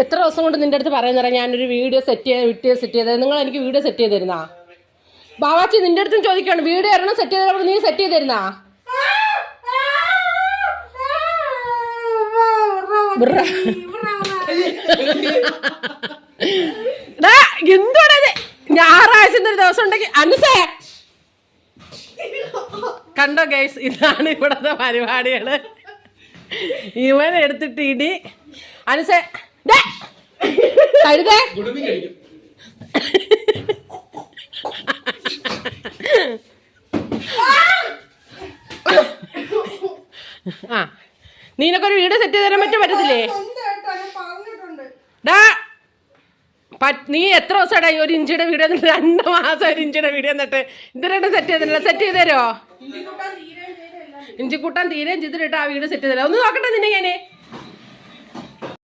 എത്ര ദിവസം കൊണ്ട് നിന്റെ അടുത്ത് പറയുന്നറ ഞാനൊരു വീഡിയോ സെറ്റ് ചെയ്തത് നിങ്ങൾ എനിക്ക് വീഡിയോ സെറ്റ് ചെയ്ത് തരുന്നാ? ബാവാച്ചി നിന്റെ അടുത്തും ചോദിക്കുകയാണ്, വീഡിയോ ഒരെണ്ണം സെറ്റ് ചെയ്തപ്പോൾ നീ സെറ്റ് ചെയ്ത് തരുന്നാ? എന്തോടത്? ഞായറാഴ്ച ഒരു ദിവസം ഉണ്ടെങ്കിൽ അനുസേ കണ്ടോ ഗൈസ്, ഇതാണ് ഇവിടത്തെ പരിപാടികള്. ഇവൻ എടുത്തിട്ട് ഇടി അനുസേ കഴുതേ ആ നീനൊക്കെ ഒരു വീഡിയോ സെറ്റ് ചെയ്ത് തരാൻ പറ്റത്തില്ലേ? നീ എത്ര ദിവസമായിട്ടാ ഈ 1 ഇഞ്ചിയുടെ വീഡിയോ 2 മാസം 1 ഇഞ്ചിയുടെ വീഡിയോ എന്നിട്ട് ഇതിനായിട്ട് സെറ്റ് ചെയ്തില്ല? സെറ്റ് ചെയ്ത് തരുമോ? ഇഞ്ചിക്കൂട്ടാൻ തീരെയും ചെയ്തിട്ട് ആ വീഡിയോ സെറ്റ് ചെയ്ത് തരാം. ഒന്ന് നോക്കട്ടെ നിന്നെ ഞാന്.